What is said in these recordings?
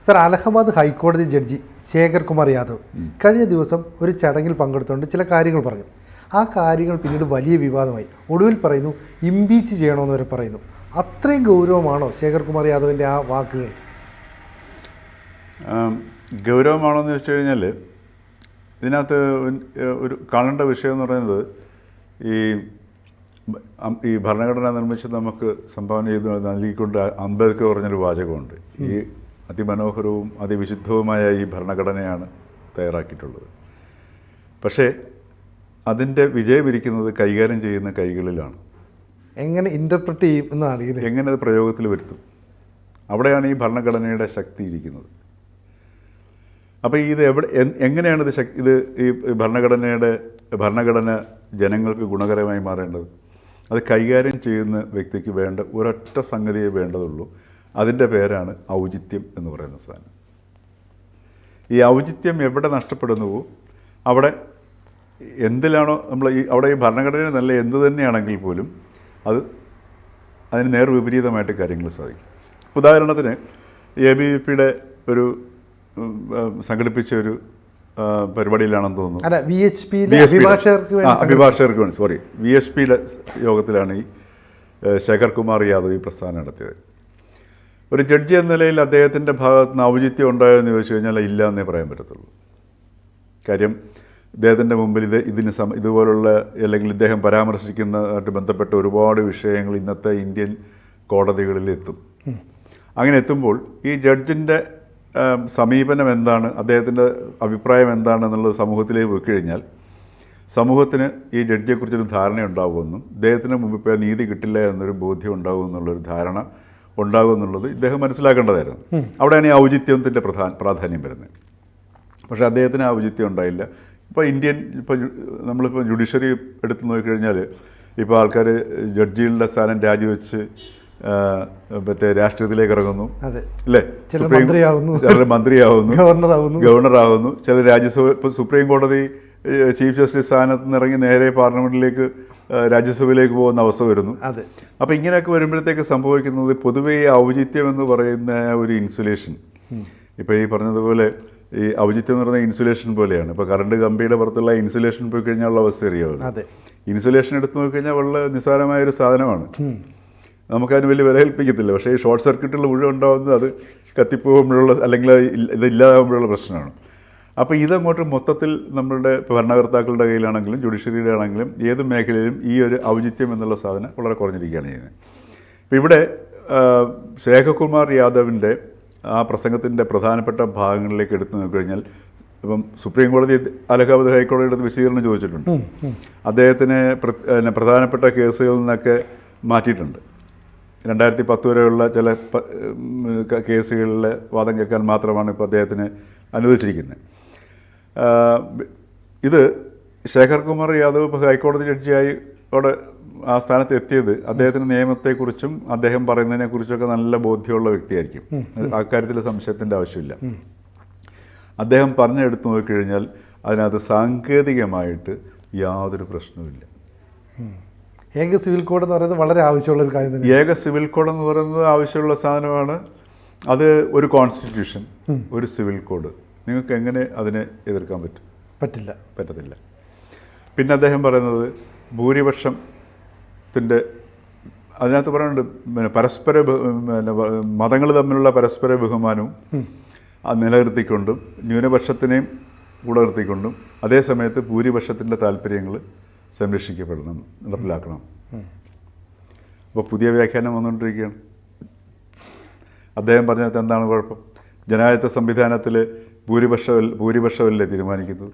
Sir, Allahabad ഹൈക്കോടതി judge Shekhar Kumar Yadav കഴിഞ്ഞ ദിവസം ഒരു ചടങ്ങിൽ പങ്കെടുത്തുകൊണ്ട് ചില കാര്യങ്ങൾ പറഞ്ഞു. ആ കാര്യങ്ങൾ പിന്നീട് വലിയ വിവാദമായി. ഒടുവിൽ പറയുന്നു ഇംപീച്ച് ചെയ്യണമെന്ന് വരെ പറയുന്നു. അത്രയും ഗൗരവമാണോ ശേഖർ കുമാർ യാദവിൻ്റെ ആ വാക്കുകൾ? ഗൗരവമാണോ എന്ന് വെച്ച് കഴിഞ്ഞാൽ ഇതിനകത്ത് ഒരു കാണേണ്ട വിഷയം എന്ന് പറയുന്നത് ഈ ഭരണഘടന നിർമ്മിച്ച് നമുക്ക് സംഭാവന ചെയ്ത് നൽകിക്കൊണ്ട് അംബേദ്കർ പറഞ്ഞൊരു വാചകമുണ്ട്. ഈ അതിമനോഹരവും അതിവിശുദ്ധവുമായ ഈ ഭരണഘടനയാണ് തയ്യാറാക്കിയിട്ടുള്ളത്. പക്ഷേ അതിൻ്റെ വിജയമിരിക്കുന്നത് കൈകാര്യം ചെയ്യുന്ന കൈകളിലാണ്. എങ്ങനെ ഇൻ്റർപ്രറ്റ് ചെയ്യും എന്നാണ്, എങ്ങനെ അത് പ്രയോഗത്തിൽ വരുത്തും, അവിടെയാണ് ഈ ഭരണഘടനയുടെ ശക്തി ഇരിക്കുന്നത്. അപ്പോൾ ഇത് എങ്ങനെയാണ് ഇത് ഈ ഭരണഘടന ജനങ്ങൾക്ക് ഗുണകരമായി മാറേണ്ടത്? അത് കൈകാര്യം ചെയ്യുന്ന വ്യക്തിക്ക് വേണ്ട ഒരൊറ്റ സംഗതിയെ വേണ്ടതുള്ളൂ. അതിൻ്റെ പേരാണ് ഔചിത്യം എന്ന് പറയുന്ന സാധനം. ഈ ഔചിത്യം എവിടെ നഷ്ടപ്പെടുന്നുവോ അവിടെ എന്തിലാണോ അവിടെ ഈ ഭരണഘടന നല്ല എന്ത് തന്നെയാണെങ്കിൽ പോലും അതിന് നേർവിപരീതമായിട്ട് കാര്യങ്ങൾ സാധിക്കും. ഉദാഹരണത്തിന് ABVP ഒരു സംഘടിപ്പിച്ച ഒരു പരിപാടിയിലാണെന്ന് തോന്നുന്നു, അഭിഭാഷകർക്ക് വേണ്ടി VHP യോഗത്തിലാണ് ഈ ശേഖർ കുമാർ യാദവ് ഈ പ്രസ്ഥാനം നടത്തിയത്. ഒരു ജഡ്ജി എന്ന നിലയിൽ അദ്ദേഹത്തിൻ്റെ ഭാഗത്ത് നിന്ന് ഔചിത്യം ഉണ്ടായോ എന്ന് ചോദിച്ചു കഴിഞ്ഞാൽ ഇല്ല എന്നേ പറയാൻ പറ്റത്തുള്ളൂ. കാര്യം ഇദ്ദേഹത്തിൻ്റെ മുമ്പിൽ ഇതുപോലുള്ള അല്ലെങ്കിൽ ഇദ്ദേഹം പരാമർശിക്കുന്നതായിട്ട് ബന്ധപ്പെട്ട ഒരുപാട് വിഷയങ്ങൾ ഇന്നത്തെ ഇന്ത്യൻ കോടതികളിൽ എത്തും. അങ്ങനെ എത്തുമ്പോൾ ഈ ജഡ്ജിൻ്റെ സമീപനം എന്താണ്, അദ്ദേഹത്തിൻ്റെ അഭിപ്രായം എന്താണെന്നുള്ളത് സമൂഹത്തിലേക്ക് പോയി കഴിഞ്ഞാൽ സമൂഹത്തിന് ഈ ജഡ്ജിയെക്കുറിച്ചൊരു ധാരണയുണ്ടാകുമെന്നും ഇദ്ദേഹത്തിന് മുമ്പിൽ പോയാൽ നീതി കിട്ടില്ല എന്നൊരു ബോധ്യം ഉണ്ടാകുമെന്നുള്ളൊരു ധാരണ ഉണ്ടാകുമെന്നുള്ളത് ഇദ്ദേഹം മനസ്സിലാക്കേണ്ടതായിരുന്നു. അവിടെയാണ് ഈ ഔചിത്യത്തിൻ്റെ പ്രാധാന്യം വരുന്നത്. പക്ഷേ അദ്ദേഹത്തിന് ആ ഔചിത്യം ഉണ്ടായില്ല. ഇപ്പോൾ നമ്മളിപ്പോൾ ജുഡീഷ്യറി എടുത്തു നോക്കിക്കഴിഞ്ഞാൽ ഇപ്പോൾ ആൾക്കാർ ജഡ്ജികളുടെ സ്ഥാനം രാജിവെച്ച് മറ്റേ രാഷ്ട്രീയത്തിലേക്ക് ഇറങ്ങുന്നു, അല്ലേ? മന്ത്രിയാവുന്നു, ഗവർണറാവുന്നു. ചില ഇപ്പോൾ സുപ്രീം കോടതി ചീഫ് ജസ്റ്റിസ് സ്ഥാനത്ത് നിന്ന് ഇറങ്ങി നേരെ പാർലമെൻറ്റിലേക്ക് രാജ്യസഭയിലേക്ക് പോകുന്ന അവസ്ഥ വരുന്നു. അപ്പോൾ ഇങ്ങനെയൊക്കെ വരുമ്പോഴത്തേക്ക് സംഭവിക്കുന്നത് പൊതുവേ ഈ ഔചിത്യം എന്ന് പറയുന്ന ഒരു ഇൻസുലേഷൻ, ഇപ്പോൾ ഈ പറഞ്ഞതുപോലെ ഈ ഔചിത്യം എന്ന് പറയുന്ന ഇൻസുലേഷൻ പോലെയാണ്. ഇപ്പോൾ കറണ്ട് കമ്പിയുടെ പുറത്തുള്ള ഇൻസുലേഷൻ പോയി കഴിഞ്ഞാലുള്ള അവസ്ഥ അറിയാവുന്നത്. ഇൻസുലേഷൻ എടുത്തു നോക്കിക്കഴിഞ്ഞാൽ വളരെ നിസ്സാരമായൊരു സാധനമാണ്, നമുക്കതിന് വലിയ വില കൽപ്പിക്കത്തില്ല. പക്ഷേ ഈ ഷോർട്ട് സർക്യൂട്ടുകൾ മുഴുവൻ ഉണ്ടാകുന്നത് അത് കത്തിപ്പോകുമ്പോഴുള്ള അല്ലെങ്കിൽ ഇതില്ലാതാകുമ്പോഴുള്ള പ്രശ്നമാണ്. അപ്പോൾ ഇതങ്ങോട്ട് മൊത്തത്തിൽ നമ്മളുടെ ഭരണകർത്താക്കളുടെ കയ്യിലാണെങ്കിലും ജുഡീഷ്യറിയുടെ ആണെങ്കിലും ഏത് മേഖലയിലും ഈ ഒരു ഔചിത്യം എന്നുള്ള സാധനം വളരെ കുറഞ്ഞിരിക്കുകയാണ് ചെയ്യുന്നത്. ഇപ്പോൾ ഇവിടെ ശേഖർകുമാർ യാദവിൻ്റെ ആ പ്രസംഗത്തിൻ്റെ പ്രധാനപ്പെട്ട ഭാഗങ്ങളിലേക്ക് എടുത്തു നോക്കിക്കഴിഞ്ഞാൽ ഇപ്പം സുപ്രീം കോടതി അലഹാബാദ് ഹൈക്കോടതിയുടെ വിശദീകരണം ചോദിച്ചിട്ടുണ്ട്. അദ്ദേഹത്തിന് പ്രധാനപ്പെട്ട കേസുകളിൽ നിന്നൊക്കെ മാറ്റിയിട്ടുണ്ട്. 2010 വരെയുള്ള ചില കേസുകളിലെ വാദം കേൾക്കാൻ മാത്രമാണ് ഇപ്പോൾ അദ്ദേഹത്തിന് അനുവദിച്ചിരിക്കുന്നത്. ഇത് ശേഖർ കുമാർ യാദവ് ഇപ്പോൾ ഹൈക്കോടതി ജഡ്ജിയായി അവിടെ ആ സ്ഥാനത്ത് എത്തിയത് അദ്ദേഹത്തിന് നിയമത്തെക്കുറിച്ചും അദ്ദേഹം പറയുന്നതിനെക്കുറിച്ചൊക്കെ നല്ല ബോധ്യമുള്ള വ്യക്തിയായിരിക്കും. അക്കാര്യത്തിൽ സംശയത്തിൻ്റെ ആവശ്യമില്ല. അദ്ദേഹം പറഞ്ഞെടുത്ത് നോക്കിക്കഴിഞ്ഞാൽ അതിനകത്ത് സാങ്കേതികമായിട്ട് യാതൊരു പ്രശ്നവുമില്ല. ഏക സിവിൽ കോഡ് എന്ന് പറയുന്നത് വളരെ ആവശ്യമുള്ളൊരു കാര്യം തന്നെ. ഏക സിവിൽ കോഡ് എന്ന് പറയുന്നത് ആവശ്യമുള്ള സാധനമാണ്. അത് ഒരു കോൺസ്റ്റിറ്റ്യൂഷൻ, ഒരു സിവിൽ കോഡ്, നിങ്ങൾക്ക് എങ്ങനെ അതിനെ എതിർക്കാൻ പറ്റത്തില്ല. പിന്നെ അദ്ദേഹം പറയുന്നത് ഭൂരിപക്ഷത്തിൻ്റെ അതിനകത്ത് പറയുന്നുണ്ട് പരസ്പര മതങ്ങൾ തമ്മിലുള്ള പരസ്പര ബഹുമാനവും അത് നിലനിർത്തിക്കൊണ്ടും ന്യൂനപക്ഷത്തിനെയും കൂടെ നിർത്തിക്കൊണ്ടും അതേ സമയത്ത് ഭൂരിപക്ഷത്തിൻ്റെ താല്പര്യങ്ങൾ സംരക്ഷിക്കപ്പെടണം, നടപ്പിലാക്കണം. അപ്പോൾ പുതിയ വ്യാഖ്യാനം വന്നുകൊണ്ടിരിക്കുകയാണ്. അദ്ദേഹം പറഞ്ഞത് എന്താണ് കുഴപ്പം? ജനാധിപത്യ സംവിധാനത്തിൽ ഭൂരിപക്ഷമല്ലേ തീരുമാനിക്കുന്നത്,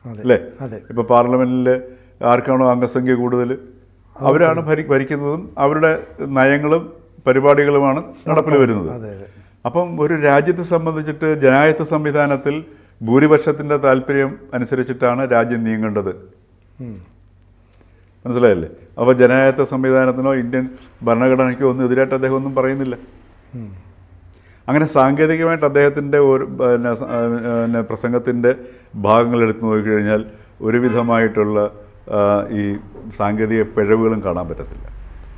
അല്ലേ? ഇപ്പോൾ പാർലമെൻറ്റിൽ ആർക്കാണോ അംഗസംഖ്യ കൂടുതൽ അവരാണ് ഭരിക്കുന്നതും അവരുടെ നയങ്ങളും പരിപാടികളുമാണ് നടപ്പിൽ വരുന്നത്. അപ്പം ഒരു രാജ്യത്തെ സംബന്ധിച്ചിട്ട് ജനാധിപത്യ സംവിധാനത്തിൽ ഭൂരിപക്ഷത്തിൻ്റെ താല്പര്യം അനുസരിച്ചിട്ടാണ് രാജ്യം നീങ്ങേണ്ടത്. മനസ്സിലായല്ലേ? അപ്പോൾ ജനാധിപത്യ സംവിധാനത്തിനോ ഇന്ത്യൻ ഭരണഘടനയ്ക്കോ ഒന്നും എതിരായിട്ട് അദ്ദേഹം ഒന്നും പറയുന്നില്ല. അങ്ങനെ സാങ്കേതികമായിട്ട് അദ്ദേഹത്തിൻ്റെ ഒരു പ്രസംഗത്തിൻ്റെ ഭാഗങ്ങൾ എടുത്തു നോക്കിക്കഴിഞ്ഞാൽ ഒരുവിധമായിട്ടുള്ള ഈ സാങ്കേതിക പിഴവുകളും കാണാൻ പറ്റത്തില്ല.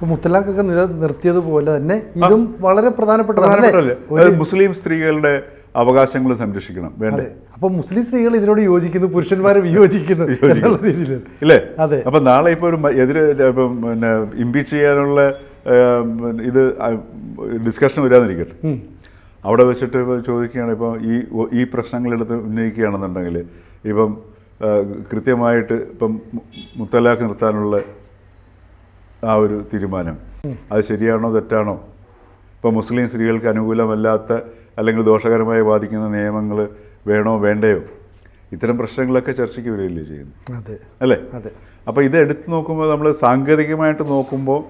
ഇപ്പോൾ മുത്തലാഖൊക്കെ നിലനിർത്തിയതുപോലെ തന്നെ ഇതും വളരെ പ്രധാനപ്പെട്ടതാണ്. പ്രധാനപ്പെട്ടല്ലേ? അതായത് മുസ്ലിം സ്ത്രീകളുടെ അവകാശങ്ങൾ സംരക്ഷിക്കണം വേണ്ടേ? അപ്പൊ മുസ്ലിം സ്ത്രീകൾ ഇതിനോട് യോജിക്കുന്നു, പുരുഷന്മാരെ വിയോജിക്കുന്നു എന്നുള്ള രീതിയിൽ ഇല്ലേ? അതെ. അപ്പൊ നാളെ ഇപ്പൊ ഒരു എതിര് പിന്നെ ഇംപീച്ച് ചെയ്യാനുള്ള ഇത് ഡിസ്കഷൻ വരാതിരിക്കട്ടെ, അവിടെ വെച്ചിട്ട് ഇപ്പോൾ ചോദിക്കുകയാണ്, ഇപ്പോൾ ഈ പ്രശ്നങ്ങളെടുത്ത് ഉന്നയിക്കുകയാണെന്നുണ്ടെങ്കിൽ ഇപ്പം കൃത്യമായിട്ട് ഇപ്പം മുത്തലാഖ് നിർത്താനുള്ള ആ ഒരു തീരുമാനം അത് ശരിയാണോ തെറ്റാണോ, ഇപ്പോൾ മുസ്ലിം സ്ത്രീകൾക്ക് അനുകൂലമല്ലാത്ത അല്ലെങ്കിൽ ദോഷകരമായി ബാധിക്കുന്ന നിയമങ്ങൾ വേണോ വേണ്ടയോ, ഇത്തരം പ്രശ്നങ്ങളൊക്കെ ചർച്ചയ്ക്ക് വരികയല്ലേ ചെയ്യുന്നു, അല്ലേ? അപ്പോൾ ഇത് എടുത്തു നോക്കുമ്പോൾ നമ്മൾ സാങ്കേതികമായിട്ട് നോക്കുമ്പോൾ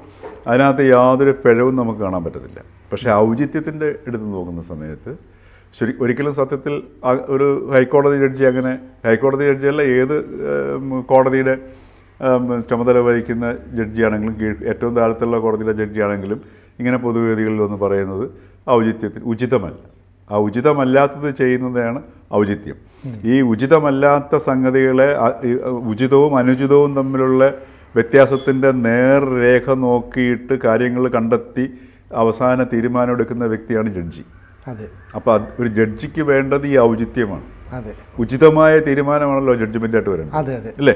അതിനകത്ത് യാതൊരു പിഴവും നമുക്ക് കാണാൻ പറ്റത്തില്ല. പക്ഷേ ഔചിത്യത്തിൻ്റെ എടുത്ത് നോക്കുന്ന സമയത്ത് ഒരിക്കലും സത്യത്തിൽ ഒരു ഹൈക്കോടതി ജഡ്ജി അങ്ങനെ, ഹൈക്കോടതി ജഡ്ജിയല്ല ഏത് കോടതിയുടെ ചുമതല വഹിക്കുന്ന ജഡ്ജിയാണെങ്കിലും ഏറ്റവും താഴത്തുള്ള കോടതിയിലെ ജഡ്ജിയാണെങ്കിലും ഇങ്ങനെ പൊതുവേദികളിൽ ഒന്ന് പറയുന്നത് ഔചിത്യത്തിന് ഉചിതമല്ല. ആ ഉചിതമല്ലാത്തത് ചെയ്യുന്നതാണ് ഔചിത്യം. ഈ ഉചിതമല്ലാത്ത സംഗതികളെ ഉചിതവും അനുചിതവും തമ്മിലുള്ള വ്യത്യാസത്തിൻ്റെ നേർരേഖ നോക്കിയിട്ട് കാര്യങ്ങൾ കണ്ടെത്തി അവസാന തീരുമാനം എടുക്കുന്ന വ്യക്തിയാണ് ജഡ്ജി. അപ്പോൾ ഒരു ജഡ്ജിക്ക് വേണ്ടത് ഈ ഔചിത്യമാണ്. ഉചിതമായ തീരുമാനമാണല്ലോ ജഡ്ജ്മെൻ്റായിട്ട് വരുന്നത്, അല്ലേ?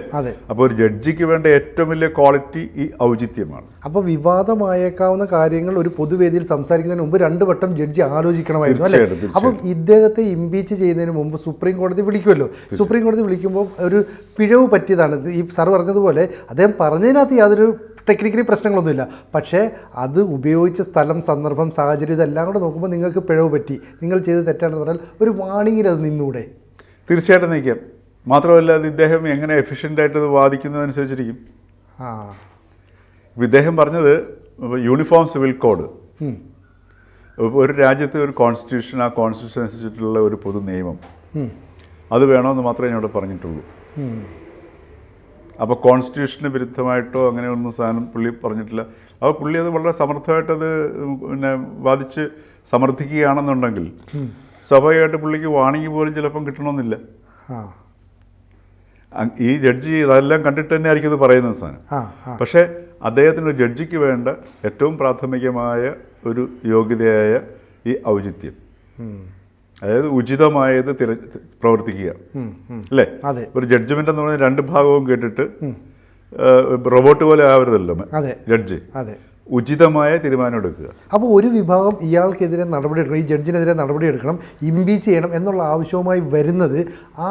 അപ്പോൾ ഒരു ജഡ്ജിക്ക് വേണ്ട ഏറ്റവും വലിയ ക്വാളിറ്റി ഈ ഔചിത്യമാണ്. അപ്പോൾ വിവാദമായേക്കാവുന്ന കാര്യങ്ങൾ ഒരു പൊതുവേദിയിൽ സംസാരിക്കുന്നതിന് മുമ്പ് 2 വട്ടം ജഡ്ജി ആലോചിക്കണമായിരുന്നു, അല്ലേ? അപ്പം ഇദ്ദേഹത്തെ ഇംപീച്ച് ചെയ്യുന്നതിന് മുമ്പ് സുപ്രീം കോടതി വിളിക്കുമല്ലോ. സുപ്രീം കോടതി വിളിക്കുമ്പോൾ ഒരു പിഴവ് പറ്റിയതാണ്. ഈ സാർ പറഞ്ഞതുപോലെ അദ്ദേഹം പറഞ്ഞതിനകത്ത് യാതൊരു ടെക്നിക്കലി പ്രശ്നങ്ങളൊന്നുമില്ല. പക്ഷേ അത് ഉപയോഗിച്ച സ്ഥലം, സന്ദർഭം, സാഹചര്യം ഇതെല്ലാം കൂടെ നോക്കുമ്പോൾ നിങ്ങൾക്ക് പിഴവ് പറ്റി, നിങ്ങൾ ചെയ്ത് തെറ്റാണെന്ന് പറഞ്ഞാൽ ഒരു വാണിങ്ങിൽ അത് നിന്നൂടെ? തീർച്ചയായിട്ടും നയിക്കാം. മാത്രമല്ല അത് ഇദ്ദേഹം എങ്ങനെ എഫിഷ്യൻ്റായിട്ട് അത് വാദിക്കുന്നതനുസരിച്ചിരിക്കും. ഇദ്ദേഹം പറഞ്ഞത് യൂണിഫോം സിവിൽ കോഡ്, ഒരു രാജ്യത്തെ ഒരു കോൺസ്റ്റിറ്റ്യൂഷൻ, ആ കോൺസ്റ്റിറ്റ്യൂഷൻ അനുസരിച്ചിട്ടുള്ള ഒരു പൊതു നിയമം അത് വേണമെന്ന് മാത്രമേ എന്നോട് പറഞ്ഞിട്ടുള്ളൂ. അപ്പോൾ കോൺസ്റ്റിറ്റ്യൂഷന് വിരുദ്ധമായിട്ടോ അങ്ങനെയൊന്നും സാധനം പുള്ളി പറഞ്ഞിട്ടില്ല. അപ്പോൾ പുള്ളി അത് വളരെ സമർത്ഥമായിട്ടത് പിന്നെ വാദിച്ച് സമർത്ഥിക്കുകയാണെന്നുണ്ടെങ്കിൽ സ്വാഭാവികമായിട്ട് പുള്ളിക്ക് വാണിംഗ് പോലും ചിലപ്പം കിട്ടണമെന്നില്ല. ഈ ജഡ്ജി അതെല്ലാം കണ്ടിട്ട് തന്നെ ആയിരിക്കും ഇത് പറയുന്നത് സാധനം. പക്ഷേ അദ്ദേഹത്തിന് ഒരു ജഡ്ജിക്ക് വേണ്ട ഏറ്റവും പ്രാഥമികമായ ഒരു യോഗ്യതയായ ഈ ഔചിത്യം, അതായത് ഉചിതമായത് പ്രവർത്തിക്കുക, അല്ലേ? ഒരു ജഡ്ജ്മെന്റ് എന്ന് പറഞ്ഞാൽ 2 ഭാഗവും കേട്ടിട്ട് റോബോട്ട് പോലെ ആവരുതല്ലോ ജഡ്ജി, ഉചിതമായ തീരുമാനം എടുക്കുക. അപ്പോൾ ഒരു വിഭാഗം ഇയാൾക്കെതിരെ നടപടി എടുക്കണം, ഈ ജഡ്ജിനെതിരെ നടപടി എടുക്കണം, ഇംപീച്ച് ചെയ്യണം എന്നുള്ള ആവശ്യവുമായി വരുന്നത് ആ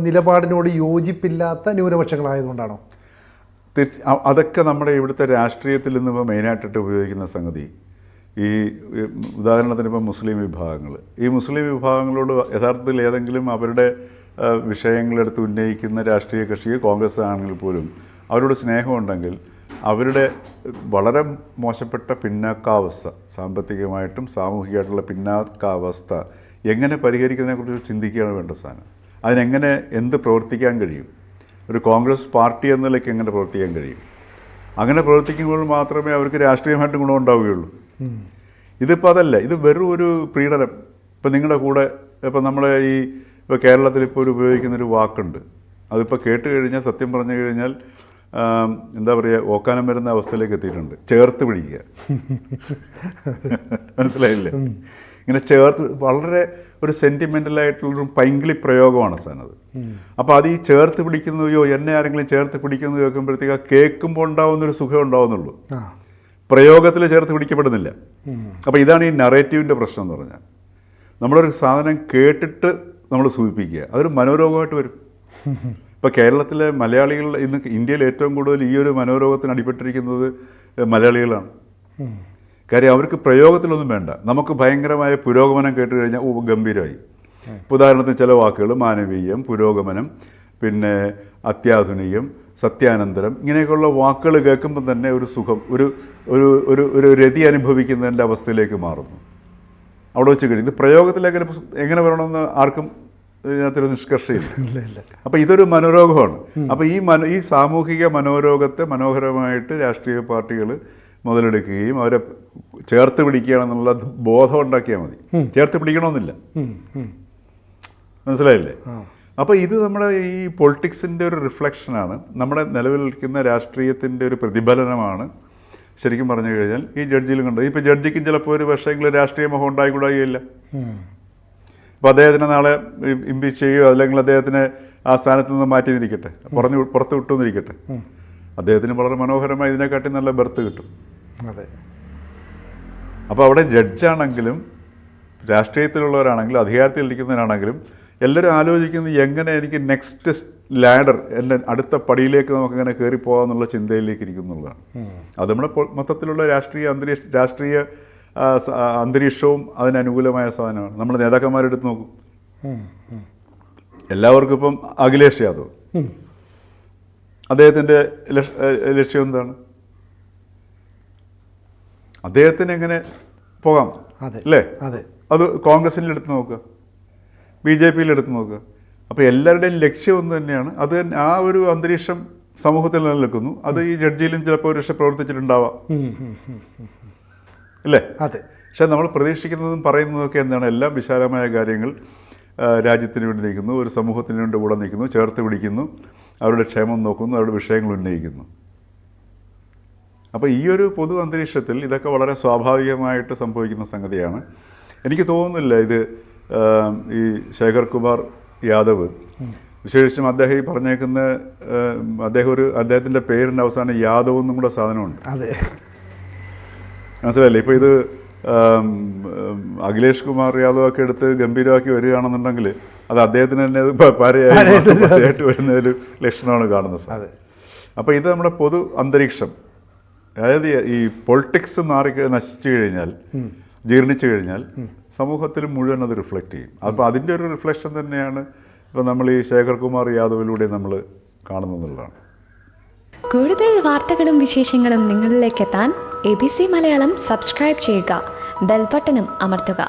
നിലപാടിനോട് യോജിപ്പില്ലാത്ത ന്യൂനപക്ഷങ്ങളായതുകൊണ്ടാണോ? അതൊക്കെ നമ്മുടെ ഇവിടുത്തെ രാഷ്ട്രീയത്തിൽ നിന്ന് മെയിനായിട്ടിട്ട് ഉപയോഗിക്കുന്ന സംഗതി, ഈ ഉദാഹരണത്തിന് ഇപ്പം മുസ്ലിം വിഭാഗങ്ങൾ, ഈ മുസ്ലിം വിഭാഗങ്ങളോട് യഥാർത്ഥത്തിൽ ഏതെങ്കിലും അവരുടെ വിഷയങ്ങളെടുത്ത് ഉന്നയിക്കുന്ന രാഷ്ട്രീയ കക്ഷി കോൺഗ്രസ് ആണെങ്കിൽ പോലും അവരോട് സ്നേഹമുണ്ടെങ്കിൽ അവരുടെ വളരെ മോശപ്പെട്ട പിന്നാക്കാവസ്ഥ, സാമ്പത്തികമായിട്ടും സാമൂഹികമായിട്ടുള്ള പിന്നാക്കാവസ്ഥ എങ്ങനെ പരിഹരിക്കുന്നതിനെക്കുറിച്ച് ചിന്തിക്കുകയാണ് വേണ്ട സാധനം. അതിനെങ്ങനെ എന്ത് പ്രവർത്തിക്കാൻ കഴിയും, ഒരു കോൺഗ്രസ് പാർട്ടി എന്ന നിലയ്ക്ക് എങ്ങനെ പ്രവർത്തിക്കാൻ കഴിയും, അങ്ങനെ പ്രവർത്തിക്കുമ്പോൾ മാത്രമേ അവർക്ക് രാഷ്ട്രീയമായിട്ട് ഗുണമുണ്ടാവുകയുള്ളൂ. ഇതിപ്പോൾ അതല്ല, ഇത് വെറും ഒരു പ്രീണനം. ഇപ്പം നിങ്ങളുടെ കൂടെ ഇപ്പം നമ്മളെ ഇപ്പോൾ കേരളത്തിൽ ഇപ്പോൾ ഉപയോഗിക്കുന്നൊരു വാക്കുണ്ട്, അതിപ്പോൾ കേട്ട് കഴിഞ്ഞാൽ സത്യം പറഞ്ഞു കഴിഞ്ഞാൽ എന്താ പറയുക, ഓക്കാനം വരുന്ന അവസ്ഥയിലേക്ക് എത്തിയിട്ടുണ്ട്. ചേർത്ത് പിടിക്കുക. മനസ്സിലായില്ലേ? ഇങ്ങനെ ചേർത്ത് വളരെ ഒരു സെൻറ്റിമെൻ്റലായിട്ടുള്ളൊരു പൈങ്കിളി പ്രയോഗമാണ് സാധനം അത്. അപ്പോൾ അത് ഈ ചേർത്ത് പിടിക്കുന്നതോ എന്നെ ആരെങ്കിലും ചേർത്ത് പിടിക്കുന്നത് കേൾക്കുമ്പോഴത്തേക്ക് ആ കേൾക്കുമ്പോൾ ഉണ്ടാവുന്നൊരു സുഖം ഉണ്ടാവുന്നുള്ളൂ, പ്രയോഗത്തിൽ ചേർത്ത് പിടിക്കപ്പെടുന്നില്ല. അപ്പോൾ ഇതാണ് ഈ നറേറ്റീവിൻ്റെ പ്രശ്നം എന്ന് പറഞ്ഞാൽ, നമ്മളൊരു സാധനം കേട്ടിട്ട് നമ്മൾ സൂചിപ്പിക്കുക, അതൊരു മനോരോഗമായിട്ട് വരും. ഇപ്പോൾ കേരളത്തിലെ മലയാളികൾ ഇന്ന് ഇന്ത്യയിൽ ഏറ്റവും കൂടുതൽ ഈ ഒരു മനോരോഗത്തിന് അടിപ്പെട്ടിരിക്കുന്നത് മലയാളികളാണ്. കാര്യം അവർക്ക് പ്രയോഗത്തിലൊന്നും വേണ്ട, നമുക്ക് ഭയങ്കരമായ പുരോഗമനം കേട്ട് കഴിഞ്ഞാൽ ഗംഭീരമായി. ഉദാഹരണത്തിന് ചില വാക്കുകൾ മാനവീയം, പുരോഗമനം, പിന്നെ അത്യാധുനികം, സത്യാനന്തരം, ഇങ്ങനെയൊക്കെയുള്ള വാക്കുകൾ കേൾക്കുമ്പോൾ തന്നെ ഒരു സുഖം, ഒരു ഒരു ഒരു ഒരു രതി അനുഭവിക്കുന്നതിൻ്റെ അവസ്ഥയിലേക്ക് മാറുന്നു. അവിടെ വെച്ച് കഴിഞ്ഞു ഇത് പ്രയോഗത്തിൽ എങ്ങനെ വരണമെന്ന് ആർക്കും ഇതിനകത്തൊരു നിഷ്കർഷയില്ല. അപ്പോൾ ഇതൊരു മനോരോഗമാണ്. അപ്പോൾ ഈ സാമൂഹിക മനോരോഗത്തെ മനോഹരമായിട്ട് രാഷ്ട്രീയ പാർട്ടികൾ മുതലെടുക്കുകയും അവരെ ചേർത്ത് പിടിക്കുകയാണെന്നുള്ള ബോധം ഉണ്ടാക്കിയാൽ മതി. ചേർത്ത് പിടിക്കണമെന്നില്ല. മനസ്സിലായില്ലേ? അപ്പോൾ ഇത് നമ്മുടെ ഈ പൊളിറ്റിക്സിൻ്റെ ഒരു റിഫ്ലക്ഷനാണ്, നമ്മുടെ നിലവിലിരിക്കുന്ന രാഷ്ട്രീയത്തിൻ്റെ ഒരു പ്രതിഫലനമാണ്. ശരിക്കും പറഞ്ഞു കഴിഞ്ഞാൽ ഈ ജഡ്ജിയിലും കണ്ടത്. ഇപ്പോൾ ജഡ്ജിക്കും ചിലപ്പോൾ ഒരു പക്ഷേങ്കിലും രാഷ്ട്രീയ മുഖം ഉണ്ടായിക്കൂടായില്ല. അപ്പോൾ അദ്ദേഹത്തിനെ നാളെ ഇംപീച്ച് ചെയ്യുകയോ അല്ലെങ്കിൽ അദ്ദേഹത്തിനെ ആ സ്ഥാനത്ത് നിന്ന് മാറ്റി നിന്നിരിക്കട്ടെ, പുറത്ത് വിട്ടുന്നിരിക്കട്ടെ, അദ്ദേഹത്തിന് വളരെ മനോഹരമായി ഇതിനെക്കാട്ടി നല്ല ബർത്ത് കിട്ടും. അതെ. അപ്പോൾ അവിടെ ജഡ്ജാണെങ്കിലും രാഷ്ട്രീയത്തിലുള്ളവരാണെങ്കിലും അധികാരത്തിലിരിക്കുന്നവരാണെങ്കിലും എല്ലാവരും ആലോചിക്കുന്നത് എങ്ങനെ എനിക്ക് നെക്സ്റ്റ് ലാഡർ, എൻ്റെ അടുത്ത പടിയിലേക്ക് നമുക്കിങ്ങനെ കയറി പോകാമെന്നുള്ള ചിന്തയിലേക്ക് ഇരിക്കുന്നുള്ളതാണ്. അത് നമ്മുടെ മൊത്തത്തിലുള്ള രാഷ്ട്രീയ അന്തരീക്ഷവും അതിനനുകൂലമായ സാധനമാണ്. നമ്മൾ നേതാക്കന്മാരെടുത്ത് നോക്കും, എല്ലാവർക്കും ഇപ്പം അഖിലേഷ് യാദവ്, അദ്ദേഹത്തിൻ്റെ ലക്ഷ്യം എന്താണ്? അദ്ദേഹത്തിന് എങ്ങനെ പോകാം അല്ലേ? അത് കോൺഗ്രസിൻ്റെ എടുത്ത് നോക്കുക, BJPയിൽ എടുത്ത് നോക്കുക. അപ്പോൾ എല്ലാവരുടെയും ലക്ഷ്യം ഒന്ന് തന്നെയാണ്. അത് ആ ഒരു അന്തരീക്ഷം സമൂഹത്തിൽ നിലനിൽക്കുന്നു. അത് ഈ ജഡ്ജിയിലും ചിലപ്പോൾ ഒരു പക്ഷേ പ്രവർത്തിച്ചിട്ടുണ്ടാവാം അല്ലേ? അതെ. പക്ഷെ നമ്മൾ പ്രതീക്ഷിക്കുന്നതും പറയുന്നതൊക്കെ എന്താണ്? എല്ലാം വിശാലമായ കാര്യങ്ങൾ, രാജ്യത്തിന് വേണ്ടി നിൽക്കുന്നു, ഒരു സമൂഹത്തിന് വേണ്ടി കൂടെ നിൽക്കുന്നു, ചേർത്ത് പിടിക്കുന്നു, അവരുടെ ക്ഷേമം നോക്കുന്നു, അവരുടെ വിഷയങ്ങൾ ഉന്നയിക്കുന്നു. അപ്പോൾ ഈ ഒരു പൊതു അന്തരീക്ഷത്തിൽ ഇതൊക്കെ വളരെ സ്വാഭാവികമായിട്ട് സംഭവിക്കുന്ന സംഗതിയാണ്. എനിക്ക് തോന്നുന്നില്ല ഇത് ഈ ശേഖർ കുമാർ യാദവ്, വിശേഷിച്ചും അദ്ദേഹം ഈ പറഞ്ഞേക്കുന്ന അദ്ദേഹത്തിൻ്റെ പേരിൻ്റെ അവസാനം യാദവ് എന്നും കൂടെ സാധനമുണ്ട്. അതെ, മനസ്സിലായില്ലേ? ഇപ്പോൾ ഇത് അഖിലേഷ് കുമാർ യാദവ് ഒക്കെ എടുത്ത് ഗംഭീരമാക്കി വരികയാണെന്നുണ്ടെങ്കിൽ അത് അദ്ദേഹത്തിന് തന്നെ അത് പാരയായിട്ട് വരുന്ന ഒരു ലക്ഷണമാണ് കാണുന്നത് സാർ. അപ്പോൾ ഇത് നമ്മുടെ പൊതു അന്തരീക്ഷം, അതായത് ഈ പൊളിറ്റിക്സ് നശിച്ചു കഴിഞ്ഞാൽ, ജീർണിച്ചു കഴിഞ്ഞാൽ സമൂഹത്തിൽ മുഴുവൻ അത് റിഫ്ലക്റ്റ് ചെയ്യും. അപ്പോൾ അതിൻ്റെ ഒരു റിഫ്ലക്ഷൻ തന്നെയാണ് ഇപ്പോൾ നമ്മൾ ഈ ശേഖർ കുമാർ യാദവിലൂടെ നമ്മൾ കാണുന്നതെന്നുള്ളതാണ്. കൂടുതൽ വാർത്തകളും വിശേഷങ്ങളും നിങ്ങളിലേക്ക് എത്താൻ ABC മലയാളം സബ്സ്ക്രൈബ് ചെയ്യുക, ബെൽ ബട്ടണും അമർത്തുക.